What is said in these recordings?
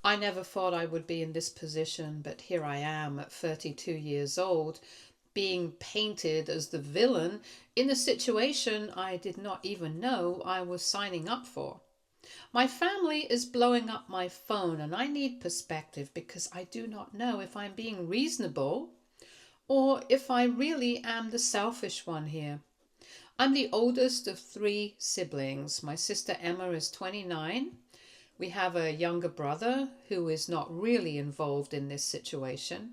I never thought I would be in this position, but here I am at 32 years old, being painted as the villain in a situation I did not even know I was signing up for. My family is blowing up my phone, and I need perspective because I do not know if I'm being reasonable or if I really am the selfish one here. I'm the oldest of three siblings. My sister Emma is 29. We have a younger brother who is not really involved in this situation.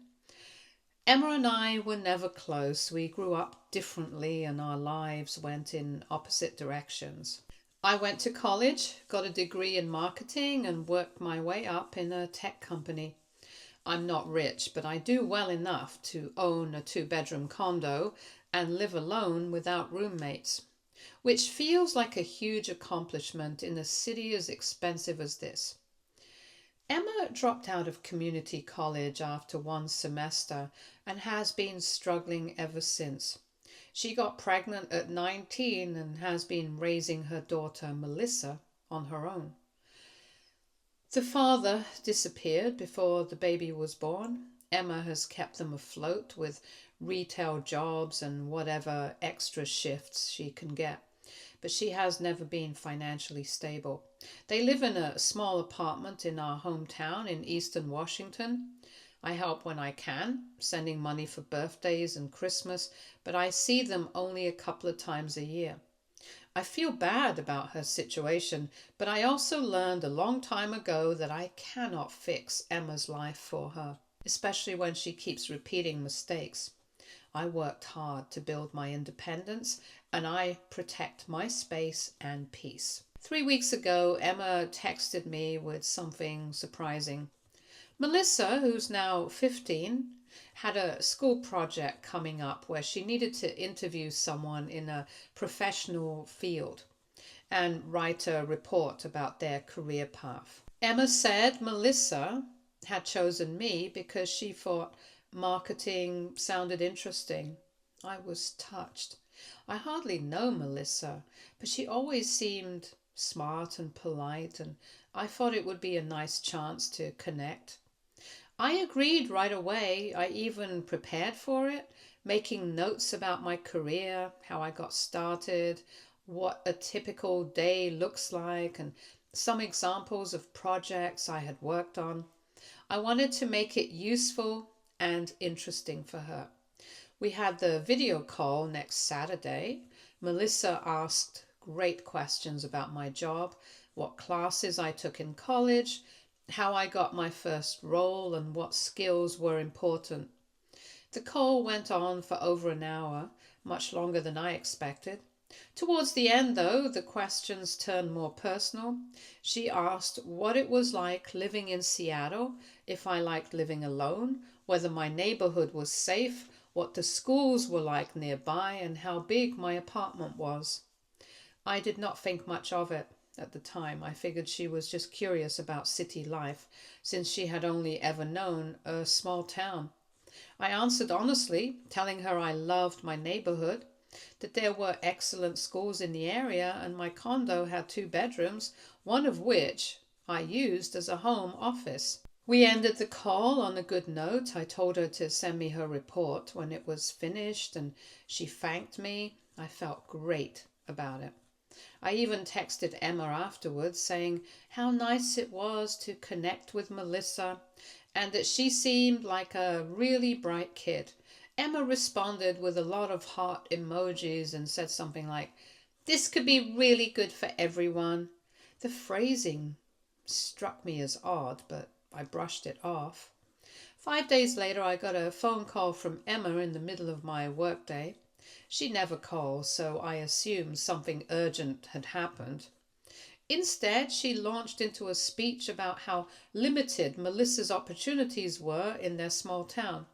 Emma and I were never close. We grew up differently and our lives went in opposite directions. I went to college, got a degree in marketing, and worked my way up in a tech company. I'm not rich, but I do well enough to own a two-bedroom condo and live alone without roommates, which feels like a huge accomplishment in a city as expensive as this. Emma dropped out of community college after one semester and has been struggling ever since. She got pregnant at 19 and has been raising her daughter Melissa on her own. The father disappeared before the baby was born. Emma has kept them afloat with retail jobs and whatever extra shifts she can get, but she has never been financially stable. They live in a small apartment in our hometown in eastern Washington. I help when I can, sending money for birthdays and Christmas, but I see them only a couple of times a year. I feel bad about her situation, but I also learned a long time ago that I cannot fix Emma's life for her, especially when she keeps repeating mistakes. I worked hard to build my independence, and I protect my space and peace. 3 weeks ago, Emma texted me with something surprising. Melissa, who's now 15, had a school project coming up where she needed to interview someone in a professional field and write a report about their career path. Emma said Melissa had chosen me because she thought marketing sounded interesting. I was touched. I hardly know Melissa, but she always seemed smart and polite, and I thought it would be a nice chance to connect. I agreed right away. I even prepared for it, making notes about my career, how I got started, what a typical day looks like, and some examples of projects I had worked on. I wanted to make it useful and interesting for her. We had the video call next Saturday. Melissa asked great questions about my job, what classes I took in college, how I got my first role, and what skills were important. The call went on for over an hour, much longer than I expected. Towards the end, though, the questions turned more personal. She asked what it was like living in Seattle, if I liked living alone, whether my neighborhood was safe, what the schools were like nearby, and how big my apartment was. I did not think much of it at the time. I figured she was just curious about city life, since she had only ever known a small town. I answered honestly, telling her I loved my neighborhood, that there were excellent schools in the area, and my condo had 2 bedrooms, one of which I used as a home office. We ended the call on a good note. I told her to send me her report when it was finished, and she thanked me. I felt great about it. I even texted Emma afterwards saying how nice it was to connect with Melissa and that she seemed like a really bright kid. Emma responded with a lot of heart emojis and said something like, "This could be really good for everyone." The phrasing struck me as odd, but I brushed it off. 5 days later, I got a phone call from Emma in the middle of my workday. She never calls, so I assumed something urgent had happened. Instead, she launched into a speech about how limited Melissa's opportunities were in their small town,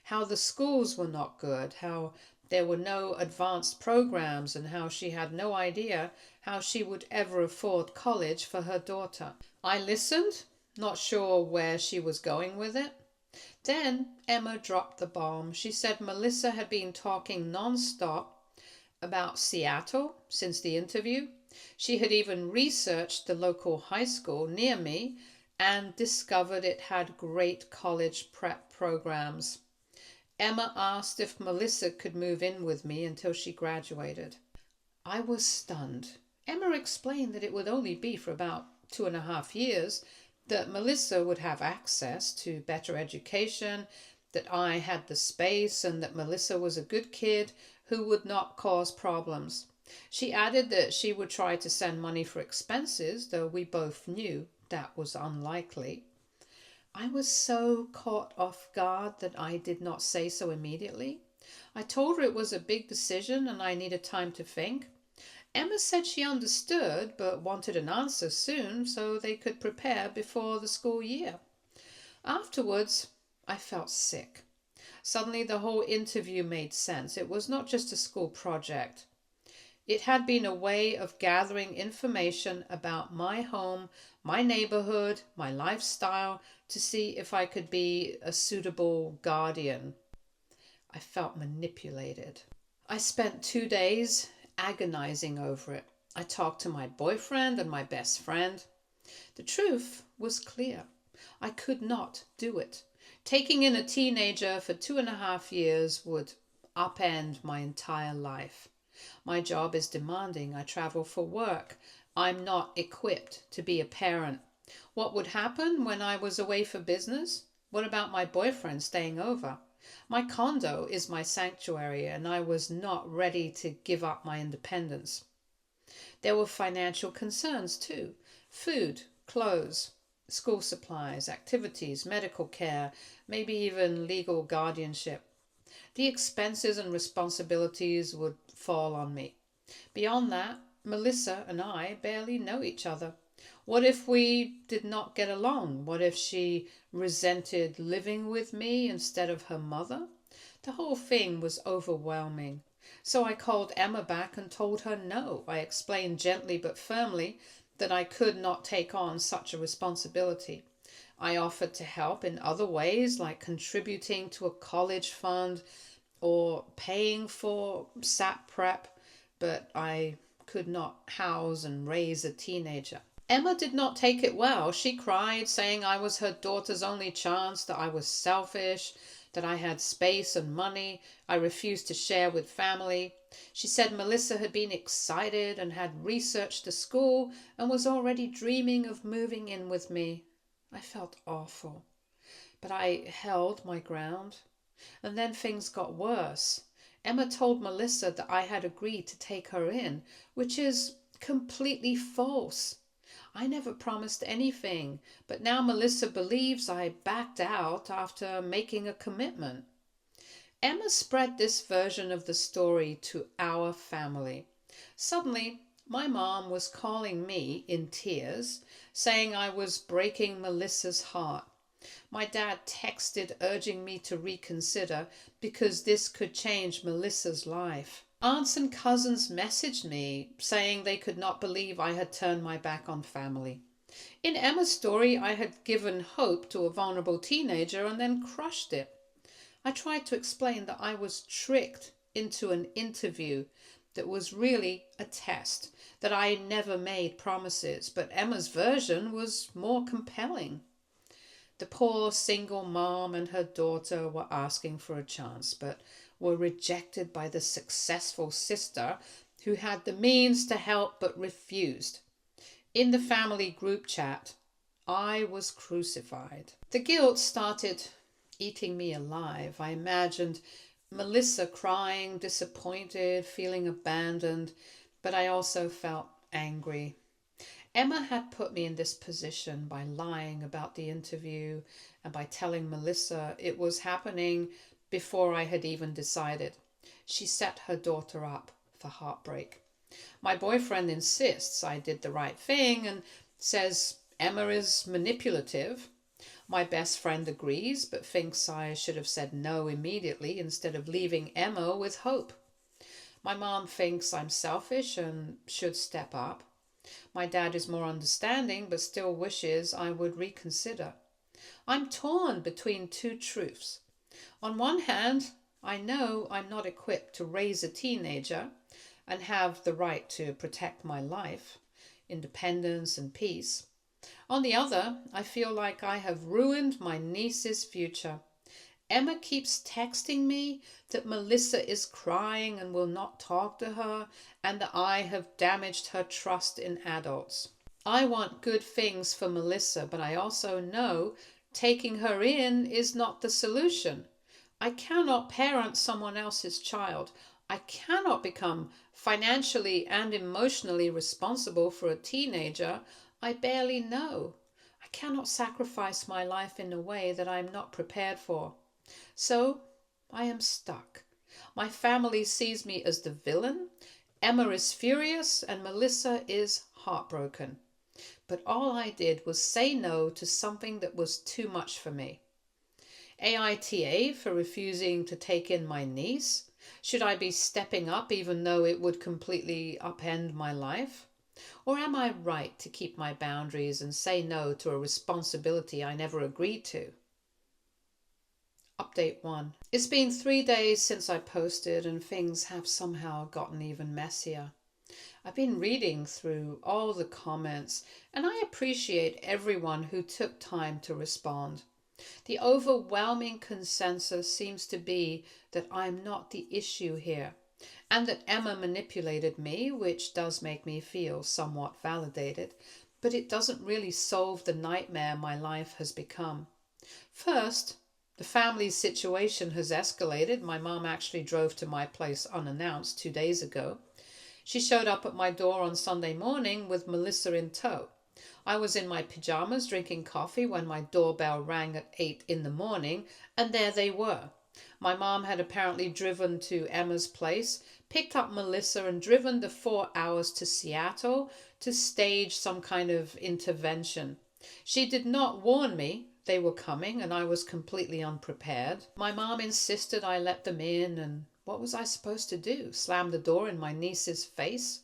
how the schools were not good, how there were no advanced programs, and how she had no idea how she would ever afford college for her daughter. I listened, not sure where she was going with it. Then Emma dropped the bomb. She said Melissa had been talking non-stop about Seattle since the interview. She had even researched the local high school near me and discovered it had great college prep programs. Emma asked if Melissa could move in with me until she graduated. I was stunned. Emma explained that it would only be for about 2.5 years, that Melissa would have access to better education, that I had the space, and that Melissa was a good kid who would not cause problems. She added that she would try to send money for expenses, though we both knew that was unlikely. I was so caught off guard that I did not say so immediately. I told her it was a big decision and I needed time to think. Emma said she understood but wanted an answer soon so they could prepare before the school year. Afterwards, I felt sick. Suddenly the whole interview made sense. It was not just a school project. It had been a way of gathering information about my home, my neighborhood, my lifestyle, to see if I could be a suitable guardian. I felt manipulated. I spent 2 days agonizing over it. I talked to my boyfriend and my best friend. The truth was clear. I could not do it. Taking in a teenager for 2.5 years would upend my entire life. My job is demanding. I travel for work. I'm not equipped to be a parent. What would happen when I was away for business? What about my boyfriend staying over? My condo is my sanctuary, and I was not ready to give up my independence. There were financial concerns too. Food, clothes, school supplies, activities, medical care, maybe even legal guardianship. The expenses and responsibilities would fall on me. Beyond that, Melissa and I barely know each other. What if we did not get along? What if she resented living with me instead of her mother? The whole thing was overwhelming. So I called Emma back and told her no. I explained gently but firmly that I could not take on such a responsibility. I offered to help in other ways, like contributing to a college fund or paying for SAT prep, but I could not house and raise a teenager. Emma did not take it well. She cried, saying I was her daughter's only chance, that I was selfish, that I had space and money I refused to share with family. She said Melissa had been excited and had researched the school and was already dreaming of moving in with me. I felt awful, but I held my ground. And then things got worse. Emma told Melissa that I had agreed to take her in, which is completely false. I never promised anything, but now Melissa believes I backed out after making a commitment. Emma spread this version of the story to our family. Suddenly, my mom was calling me in tears, saying I was breaking Melissa's heart. My dad texted urging me to reconsider because this could change Melissa's life. Aunts and cousins messaged me saying they could not believe I had turned my back on family. In Emma's story, I had given hope to a vulnerable teenager and then crushed it. I tried to explain that I was tricked into an interview that was really a test, that I never made promises, but Emma's version was more compelling. The poor single mom and her daughter were asking for a chance, but were rejected by the successful sister who had the means to help but refused. In the family group chat, I was crucified. The guilt started eating me alive. I imagined Melissa crying, disappointed, feeling abandoned, but I also felt angry. Emma had put me in this position by lying about the interview and by telling Melissa it was happening before I had even decided. She set her daughter up for heartbreak. My boyfriend insists I did the right thing and says Emma is manipulative. My best friend agrees but thinks I should have said no immediately instead of leaving Emma with hope. My mom thinks I'm selfish and should step up. My dad is more understanding but still wishes I would reconsider. I'm torn between two truths. On one hand, I know I'm not equipped to raise a teenager and have the right to protect my life, independence and peace. On the other, I feel like I have ruined my niece's future. Emma keeps texting me that Melissa is crying and will not talk to her, and that I have damaged her trust in adults. I want good things for Melissa, but I also know taking her in is not the solution. I cannot parent someone else's child. I cannot become financially and emotionally responsible for a teenager I barely know. I cannot sacrifice my life in a way that I am not prepared for. So I am stuck. My family sees me as the villain. Emma is furious and Melissa is heartbroken. But all I did was say no to something that was too much for me. AITA for refusing to take in my niece? Should I be stepping up even though it would completely upend my life? Or am I right to keep my boundaries and say no to a responsibility I never agreed to? Update 1. It's been 3 days since I posted and things have somehow gotten even messier. I've been reading through all the comments and I appreciate everyone who took time to respond. The overwhelming consensus seems to be that I'm not the issue here and that Emma manipulated me, which does make me feel somewhat validated, but it doesn't really solve the nightmare my life has become. First, the family situation has escalated. My mom actually drove to my place unannounced 2 days ago. She showed up at my door on Sunday morning with Melissa in tow. I was in my pajamas drinking coffee when my doorbell rang at 8 in the morning, and there they were. My mom had apparently driven to Emma's place, picked up Melissa and driven the 4 hours to Seattle to stage some kind of intervention. She did not warn me they were coming and I was completely unprepared. My mom insisted I let them in, and what was I supposed to do? Slam the door in my niece's face?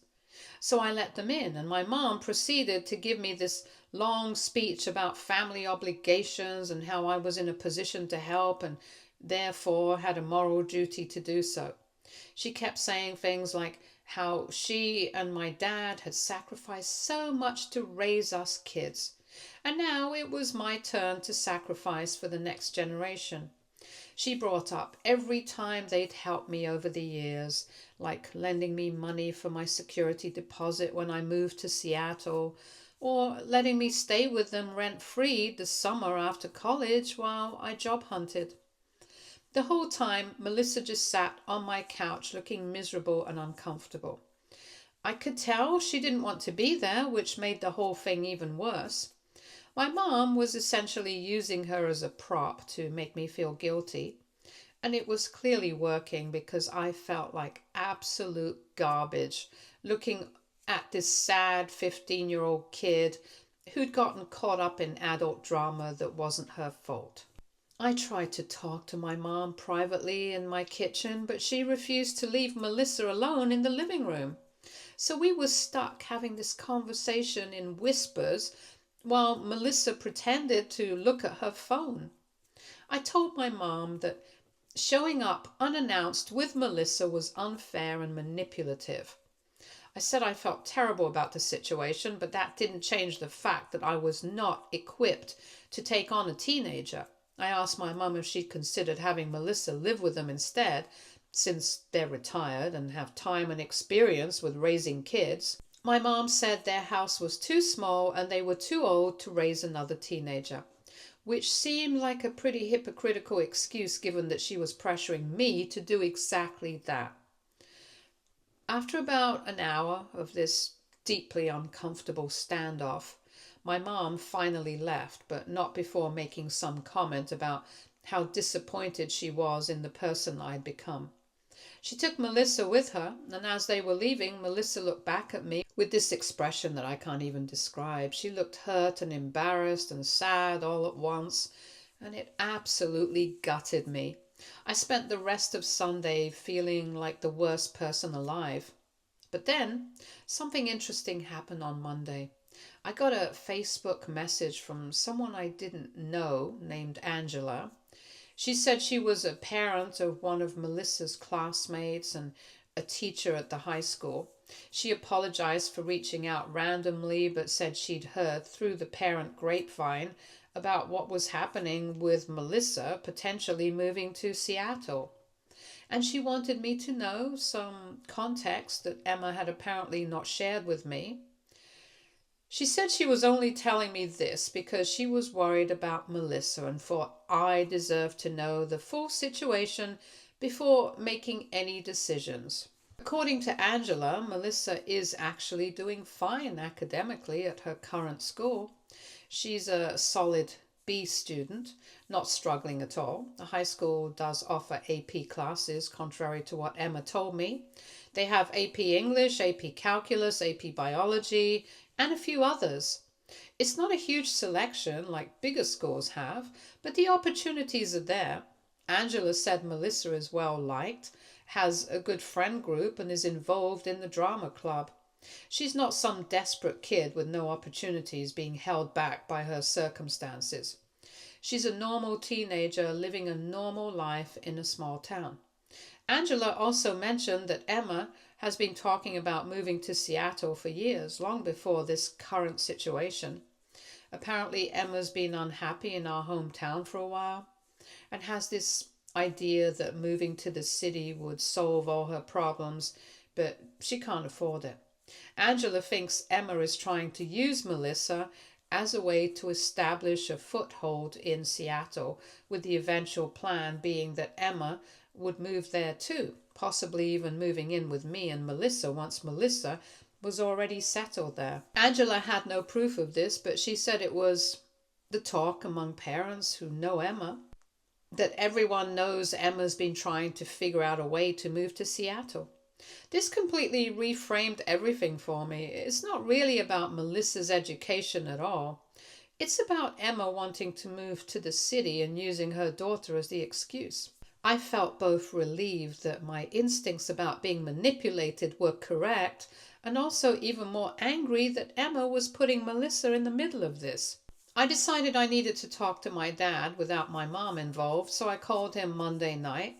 So I let them in, and my mom proceeded to give me this long speech about family obligations and how I was in a position to help and therefore had a moral duty to do so. She kept saying things like how she and my dad had sacrificed so much to raise us kids, and now it was my turn to sacrifice for the next generation. She brought up every time they'd helped me over the years, like lending me money for my security deposit when I moved to Seattle, or letting me stay with them rent-free the summer after college while I job hunted. The whole time, Melissa just sat on my couch looking miserable and uncomfortable. I could tell she didn't want to be there, which made the whole thing even worse. My mom was essentially using her as a prop to make me feel guilty, and it was clearly working because I felt like absolute garbage looking at this sad 15-year-old kid who'd gotten caught up in adult drama that wasn't her fault. I tried to talk to my mom privately in my kitchen, but she refused to leave Melissa alone in the living room. So we were stuck having this conversation in whispers while Melissa pretended to look at her phone. I told my mom that showing up unannounced with Melissa was unfair and manipulative. I said I felt terrible about the situation, but that didn't change the fact that I was not equipped to take on a teenager. I asked my mum if she'd considered having Melissa live with them instead, since they're retired and have time and experience with raising kids. My mom said their house was too small and they were too old to raise another teenager, which seemed like a pretty hypocritical excuse given that she was pressuring me to do exactly that. After about an hour of this deeply uncomfortable standoff, my mom finally left, but not before making some comment about how disappointed she was in the person I'd become. She took Melissa with her, and as they were leaving, Melissa looked back at me with this expression that I can't even describe. She looked hurt and embarrassed and sad all at once, and it absolutely gutted me. I spent the rest of Sunday feeling like the worst person alive. But then, something interesting happened on Monday. I got a Facebook message from someone I didn't know named Angela. She said she was a parent of one of Melissa's classmates and a teacher at the high school. She apologized for reaching out randomly, but said she'd heard through the parent grapevine about what was happening with Melissa potentially moving to Seattle. And she wanted me to know some context that Emma had apparently not shared with me. She said she was only telling me this because she was worried about Melissa and thought I deserved to know the full situation before making any decisions. According to Angela, Melissa is actually doing fine academically at her current school. She's a solid B student, not struggling at all. The high school does offer AP classes, contrary to what Emma told me. They have AP English, AP Calculus, AP Biology, and a few others. It's not a huge selection like bigger schools have, but the opportunities are there. Angela said Melissa is well liked, has a good friend group, and is involved in the drama club. She's not some desperate kid with no opportunities being held back by her circumstances. She's a normal teenager living a normal life in a small town. Angela also mentioned that Emma has been talking about moving to Seattle for years, long before this current situation. Apparently, Emma's been unhappy in our hometown for a while and has this idea that moving to the city would solve all her problems, but she can't afford it. Angela thinks Emma is trying to use Melissa as a way to establish a foothold in Seattle, with the eventual plan being that Emma would move there too, possibly even moving in with me and Melissa once Melissa was already settled there. Angela had no proof of this, but she said it was the talk among parents who know Emma, that everyone knows Emma's been trying to figure out a way to move to Seattle. This completely reframed everything for me. It's not really about Melissa's education at all. It's about Emma wanting to move to the city and using her daughter as the excuse. I felt both relieved that my instincts about being manipulated were correct, and also even more angry that Emma was putting Melissa in the middle of this. I decided I needed to talk to my dad without my mom involved, so I called him Monday night.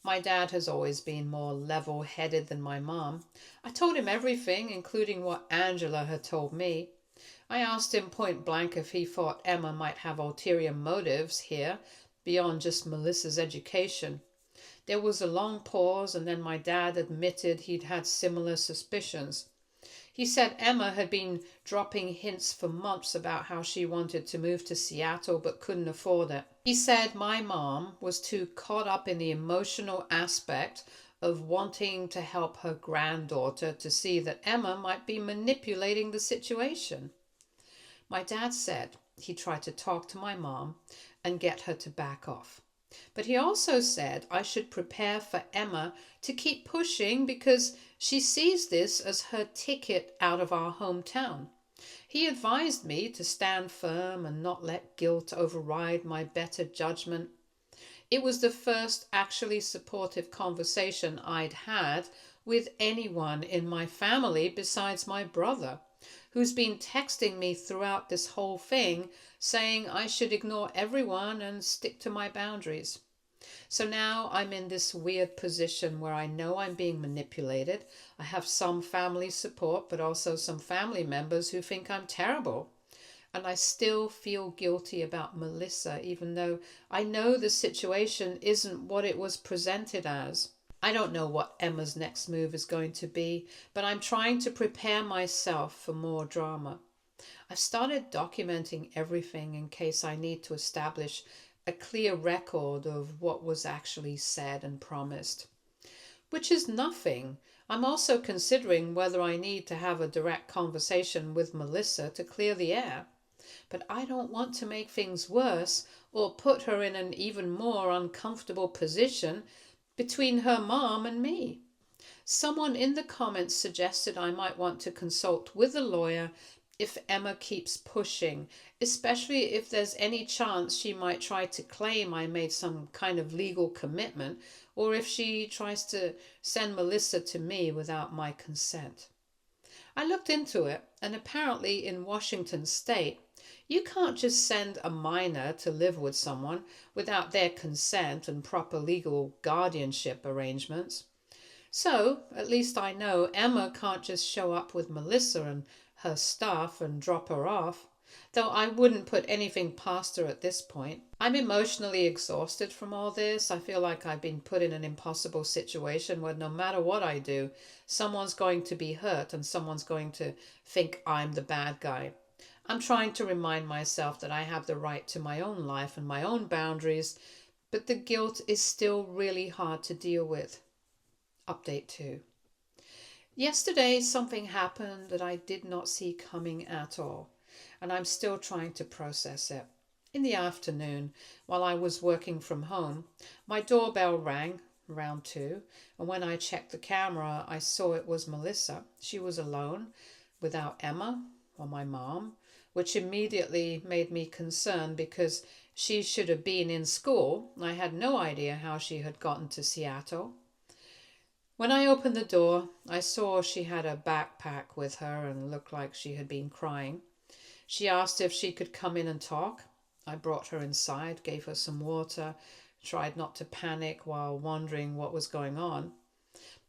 My dad has always been more level-headed than my mom. I told him everything, including what Angela had told me. I asked him point blank if he thought Emma might have ulterior motives here, beyond just Melissa's education. There was a long pause, and then my dad admitted he'd had similar suspicions. He said Emma had been dropping hints for months about how she wanted to move to Seattle but couldn't afford it. He said my mom was too caught up in the emotional aspect of wanting to help her granddaughter to see that Emma might be manipulating the situation. My dad said he tried to talk to my mom and get her to back off. But he also said I should prepare for Emma to keep pushing because she sees this as her ticket out of our hometown. He advised me to stand firm and not let guilt override my better judgment. It was the first actually supportive conversation I'd had with anyone in my family besides my brother, who's been texting me throughout this whole thing saying I should ignore everyone and stick to my boundaries. So now I'm in this weird position where I know I'm being manipulated. I have some family support, but also some family members who think I'm terrible. And I still feel guilty about Melissa, even though I know the situation isn't what it was presented as. I don't know what Emma's next move is going to be, but I'm trying to prepare myself for more drama. I've started documenting everything in case I need to establish a clear record of what was actually said and promised. Which is nothing. I'm also considering whether I need to have a direct conversation with Melissa to clear the air. But I don't want to make things worse or put her in an even more uncomfortable position between her mom and me. Someone in the comments suggested I might want to consult with a lawyer if Emma keeps pushing, especially if there's any chance she might try to claim I made some kind of legal commitment, or if she tries to send Melissa to me without my consent. I looked into it, and apparently in Washington state, you can't just send a minor to live with someone without their consent and proper legal guardianship arrangements. So, at least I know Emma can't just show up with Melissa and her stuff and drop her off, though I wouldn't put anything past her at this point. I'm emotionally exhausted from all this. I feel like I've been put in an impossible situation where no matter what I do, someone's going to be hurt and someone's going to think I'm the bad guy. I'm trying to remind myself that I have the right to my own life and my own boundaries, but the guilt is still really hard to deal with. Update 2. Yesterday, something happened that I did not see coming at all, and I'm still trying to process it. In the afternoon, while I was working from home, my doorbell rang around 2, and when I checked the camera, I saw it was Melissa. She was alone, without Emma or my mom, which immediately made me concerned because she should have been in school. I had no idea how she had gotten to Seattle. When I opened the door, I saw she had a backpack with her and looked like she had been crying. She asked if she could come in and talk. I brought her inside, gave her some water, tried not to panic while wondering what was going on.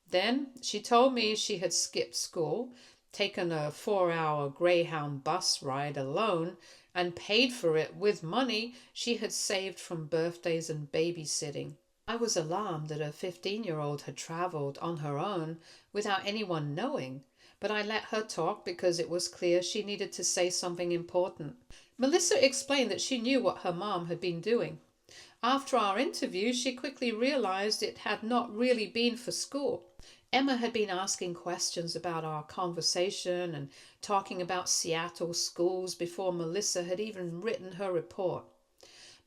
Then she told me she had skipped school, taken a 4-hour Greyhound bus ride alone, and paid for it with money she had saved from birthdays and babysitting. I was alarmed that a 15-year-old had travelled on her own without anyone knowing, but I let her talk because it was clear she needed to say something important. Melissa explained that she knew what her mom had been doing. After our interview, she quickly realized it had not really been for school. Emma had been asking questions about our conversation and talking about Seattle schools before Melissa had even written her report.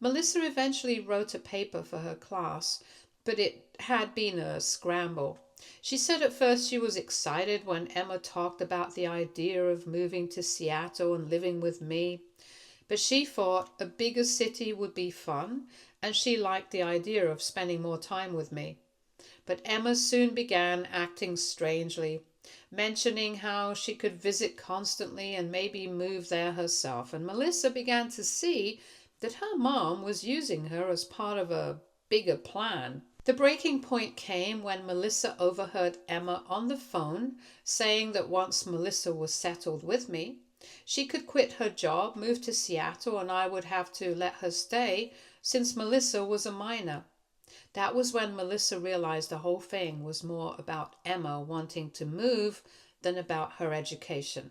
Melissa eventually wrote a paper for her class, but it had been a scramble. She said at first she was excited when Emma talked about the idea of moving to Seattle and living with me, but she thought a bigger city would be fun, and she liked the idea of spending more time with me. But Emma soon began acting strangely, mentioning how she could visit constantly and maybe move there herself, and Melissa began to see that her mom was using her as part of a bigger plan. The breaking point came when Melissa overheard Emma on the phone saying that once Melissa was settled with me, she could quit her job, move to Seattle, and I would have to let her stay since Melissa was a minor. That was when Melissa realized the whole thing was more about Emma wanting to move than about her education.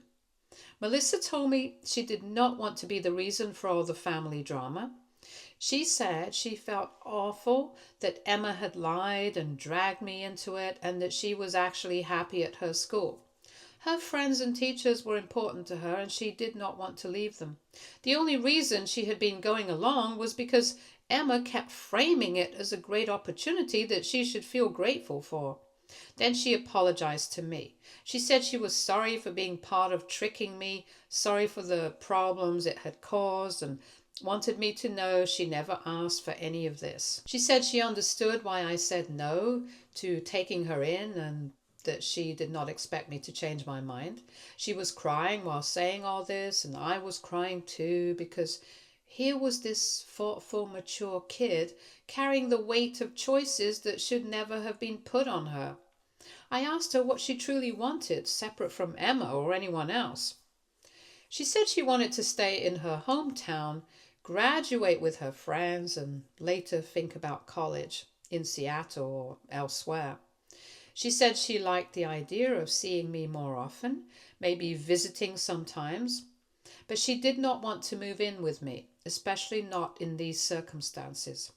Melissa told me she did not want to be the reason for all the family drama. She said she felt awful that Emma had lied and dragged me into it, and that she was actually happy at her school. Her friends and teachers were important to her, and she did not want to leave them. The only reason she had been going along was because Emma kept framing it as a great opportunity that she should feel grateful for. Then she apologized to me. She said she was sorry for being part of tricking me, sorry for the problems it had caused, and wanted me to know she never asked for any of this. She said she understood why I said no to taking her in and that she did not expect me to change my mind. She was crying while saying all this, and I was crying too, because here was this thoughtful, mature kid carrying the weight of choices that should never have been put on her. I asked her what she truly wanted, separate from Emma or anyone else. She said she wanted to stay in her hometown, graduate with her friends, and later think about college in Seattle or elsewhere. She said she liked the idea of seeing me more often, maybe visiting sometimes, but she did not want to move in with me, especially not in these circumstances.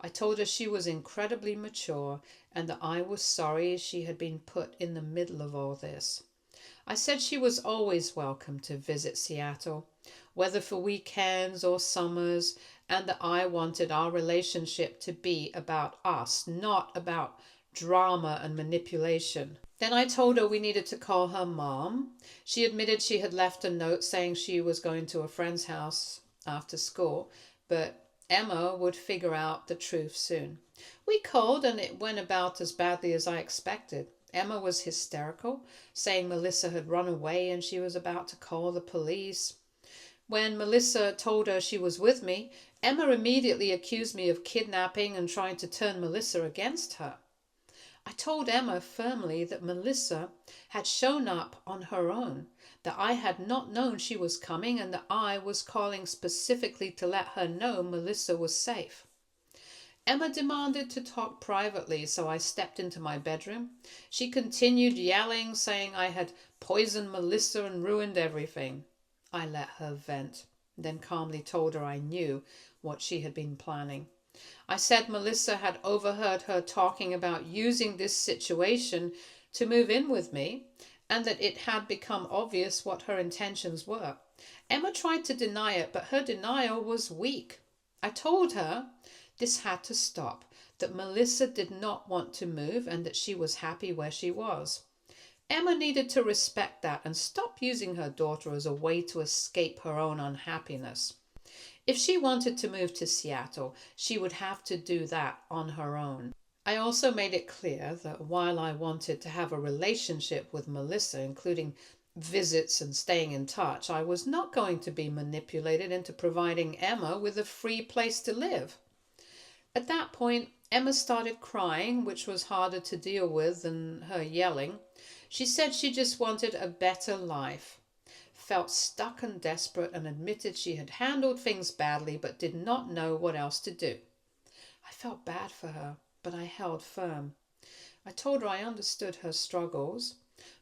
I told her she was incredibly mature and that I was sorry she had been put in the middle of all this. I said she was always welcome to visit Seattle, whether for weekends or summers, and that I wanted our relationship to be about us, not about drama and manipulation. Then I told her we needed to call her mom. She admitted she had left a note saying she was going to a friend's house after school, but Emma would figure out the truth soon. We called and it went about as badly as I expected. Emma was hysterical, saying Melissa had run away and she was about to call the police. When Melissa told her she was with me, Emma immediately accused me of kidnapping and trying to turn Melissa against her. I told Emma firmly that Melissa had shown up on her own, that I had not known she was coming, and that I was calling specifically to let her know Melissa was safe. Emma demanded to talk privately, so I stepped into my bedroom. She continued yelling, saying I had poisoned Melissa and ruined everything. I let her vent, then calmly told her I knew what she had been planning. I said Melissa had overheard her talking about using this situation to move in with me, and that it had become obvious what her intentions were. Emma tried to deny it, but her denial was weak. I told her this had to stop, that Melissa did not want to move and that she was happy where she was. Emma needed to respect that and stop using her daughter as a way to escape her own unhappiness. If she wanted to move to Seattle, she would have to do that on her own. I also made it clear that while I wanted to have a relationship with Melissa, including visits and staying in touch, I was not going to be manipulated into providing Emma with a free place to live. At that point, Emma started crying, which was harder to deal with than her yelling. She said she just wanted a better life, felt stuck and desperate, and admitted she had handled things badly but did not know what else to do. I felt bad for her, but I held firm. I told her I understood her struggles,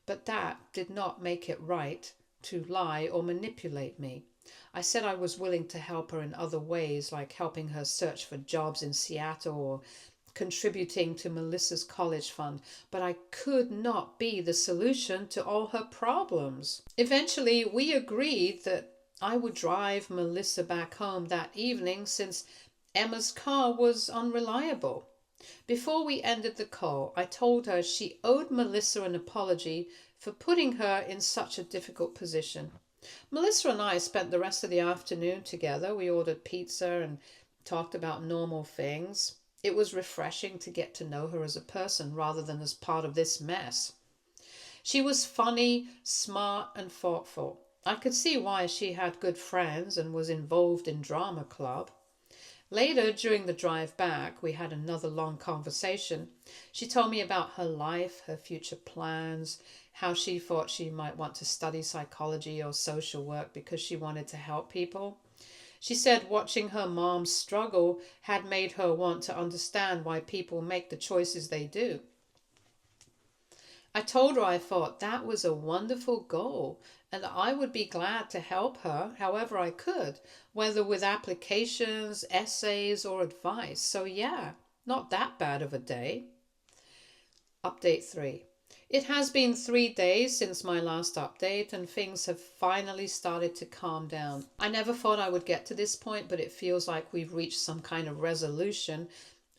but that did not make it right to lie or manipulate me. I said I was willing to help her in other ways, like helping her search for jobs in Seattle or contributing to Melissa's college fund, but I could not be the solution to all her problems. Eventually, we agreed that I would drive Melissa back home that evening since Emma's car was unreliable. Before we ended the call, I told her she owed Melissa an apology for putting her in such a difficult position. Melissa and I spent the rest of the afternoon together. We ordered pizza and talked about normal things. It was refreshing to get to know her as a person rather than as part of this mess. She was funny, smart, and thoughtful. I could see why she had good friends and was involved in drama club. Later, during the drive back, we had another long conversation. She told me about her life, her future plans, how she thought she might want to study psychology or social work because she wanted to help people. She said watching her mom struggle had made her want to understand why people make the choices they do. I told her I thought that was a wonderful goal and that I would be glad to help her however I could, whether with applications, essays, or advice. So yeah, not that bad of a day. Update 3. It has been 3 days since my last update and things have finally started to calm down. I never thought I would get to this point, but it feels like we've reached some kind of resolution,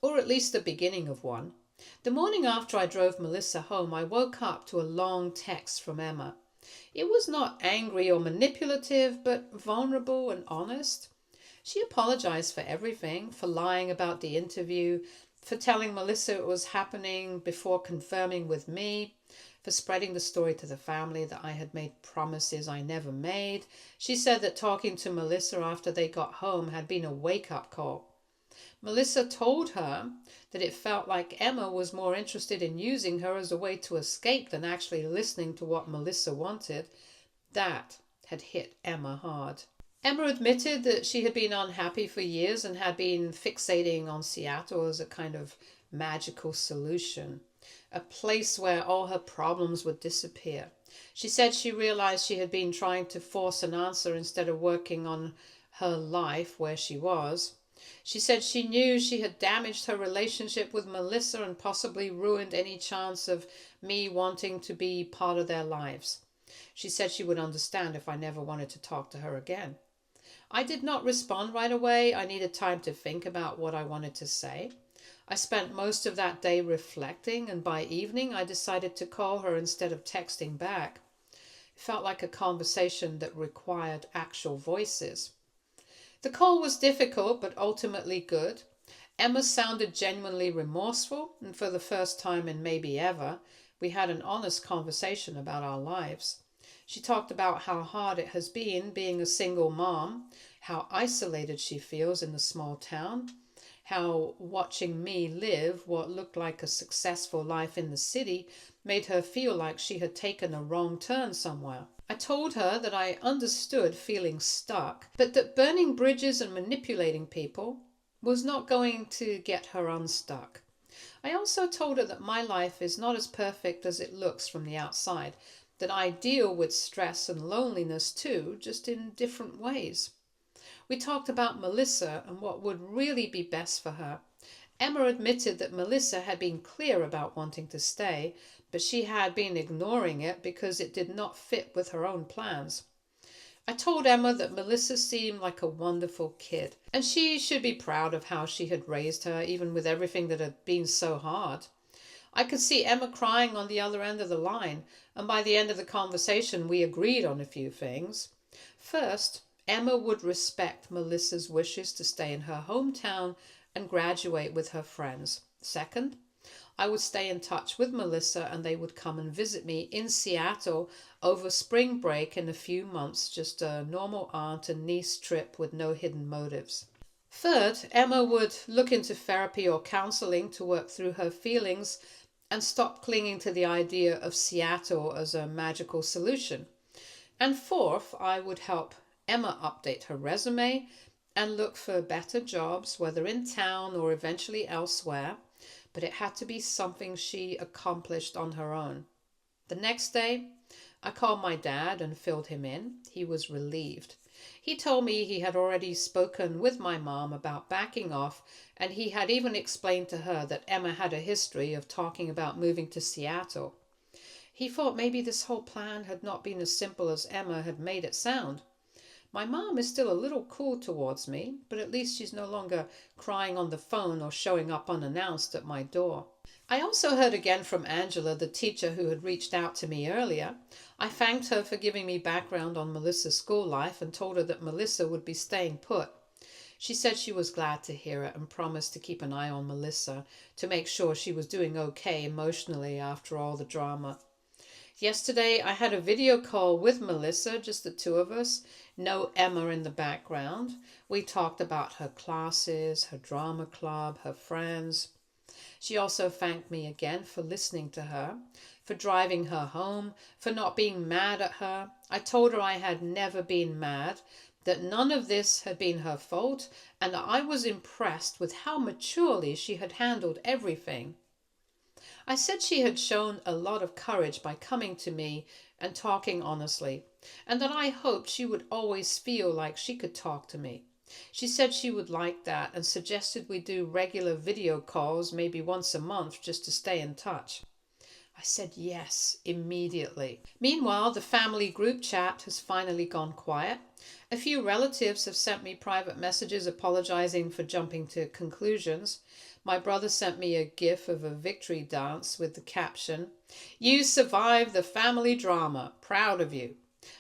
or at least the beginning of one. The morning after I drove Melissa home, I woke up to a long text from Emma. It was not angry or manipulative, but vulnerable and honest. She apologized for everything, for lying about the interview, for telling Melissa it was happening before confirming with me, for spreading the story to the family that I had made promises I never made. She said that talking to Melissa after they got home had been a wake-up call. Melissa told her that it felt like Emma was more interested in using her as a way to escape than actually listening to what Melissa wanted. That had hit Emma hard. Emma admitted that she had been unhappy for years and had been fixating on Seattle as a kind of magical solution, a place where all her problems would disappear. She said she realized she had been trying to force an answer instead of working on her life where she was. She said she knew she had damaged her relationship with Melissa and possibly ruined any chance of me wanting to be part of their lives. She said she would understand if I never wanted to talk to her again. I did not respond right away. I needed time to think about what I wanted to say. I spent most of that day reflecting, and by evening I decided to call her instead of texting back. It felt like a conversation that required actual voices. The call was difficult, but ultimately good. Emma sounded genuinely remorseful, and for the first time in maybe ever, we had an honest conversation about our lives. She talked about how hard it has been being a single mom, how isolated she feels in the small town, how watching me live what looked like a successful life in the city made her feel like she had taken a wrong turn somewhere. I told her that I understood feeling stuck, but that burning bridges and manipulating people was not going to get her unstuck. I also told her that my life is not as perfect as it looks from the outside, that I deal with stress and loneliness too, just in different ways. We talked about Melissa and what would really be best for her. Emma admitted that Melissa had been clear about wanting to stay, but she had been ignoring it because it did not fit with her own plans. I told Emma that Melissa seemed like a wonderful kid, and she should be proud of how she had raised her, even with everything that had been so hard. I could see Emma crying on the other end of the line, and by the end of the conversation we agreed on a few things. First, Emma would respect Melissa's wishes to stay in her hometown and graduate with her friends. Second, I would stay in touch with Melissa and they would come and visit me in Seattle over spring break in a few months, just a normal aunt and niece trip with no hidden motives. Third, Emma would look into therapy or counseling to work through her feelings and stop clinging to the idea of Seattle as a magical solution. And fourth, I would help Emma update her resume and look for better jobs, whether in town or eventually elsewhere, but it had to be something she accomplished on her own. The next day, I called my dad and filled him in. He was relieved. He told me he had already spoken with my mom about backing off, and he had even explained to her that Emma had a history of talking about moving to Seattle. He thought maybe this whole plan had not been as simple as Emma had made it sound. My mom is still a little cool towards me, but at least she's no longer crying on the phone or showing up unannounced at my door. I also heard again from Angela, the teacher who had reached out to me earlier. I thanked her for giving me background on Melissa's school life and told her that Melissa would be staying put. She said she was glad to hear it and promised to keep an eye on Melissa to make sure she was doing okay emotionally after all the drama. Yesterday I had a video call with Melissa, just the two of us, no Emma in the background. We talked about her classes, her drama club, her friends. She also thanked me again for listening to her, for driving her home, for not being mad at her. I told her I had never been mad, that none of this had been her fault, and that I was impressed with how maturely she had handled everything. I said she had shown a lot of courage by coming to me and talking honestly, and that I hoped she would always feel like she could talk to me. She said she would like that and suggested we do regular video calls, maybe once a month, just to stay in touch. I said yes, immediately. Meanwhile, the family group chat has finally gone quiet. A few relatives have sent me private messages apologizing for jumping to conclusions. My brother sent me a gif of a victory dance with the caption, "You survived the family drama. Proud of you."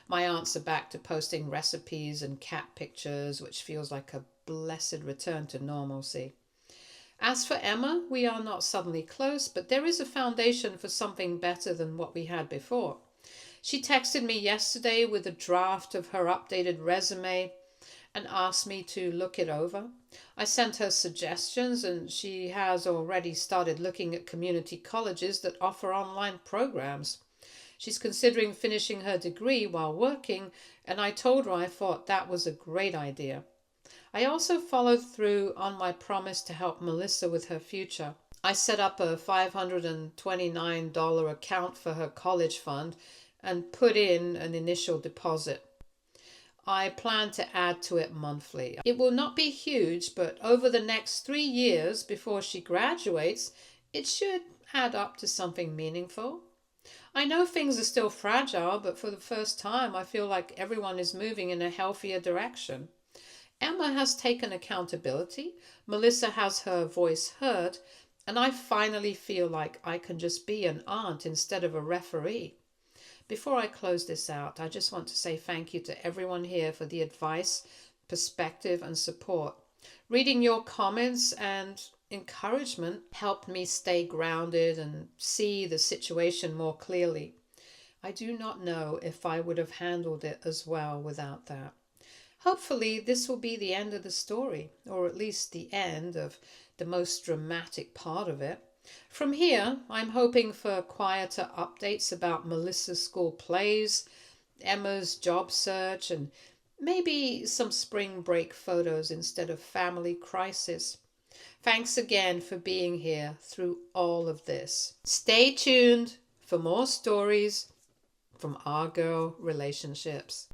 My aunts are back to posting recipes and cat pictures, which feels like a blessed return to normalcy. As for Emma, we are not suddenly close, but there is a foundation for something better than what we had before. She texted me yesterday with a draft of her updated resume and asked me to look it over. I sent her suggestions and she has already started looking at community colleges that offer online programs. She's considering finishing her degree while working, and I told her I thought that was a great idea. I also followed through on my promise to help Melissa with her future. I set up a $529 account for her college fund and put in an initial deposit. I plan to add to it monthly. It will not be huge, but over the next 3 years before she graduates, it should add up to something meaningful. I know things are still fragile, but for the first time I feel like everyone is moving in a healthier direction. Emma has taken accountability, Melissa has her voice heard, and I finally feel like I can just be an aunt instead of a referee. Before I close this out, I just want to say thank you to everyone here for the advice, perspective, and support. Reading your comments and encouragement helped me stay grounded and see the situation more clearly. I do not know if I would have handled it as well without that. Hopefully, this will be the end of the story, or at least the end of the most dramatic part of it. From here, I'm hoping for quieter updates about Melissa's school plays, Emma's job search, and maybe some spring break photos instead of family crisis. Thanks again for being here through all of this. Stay tuned for more stories from our girl relationships.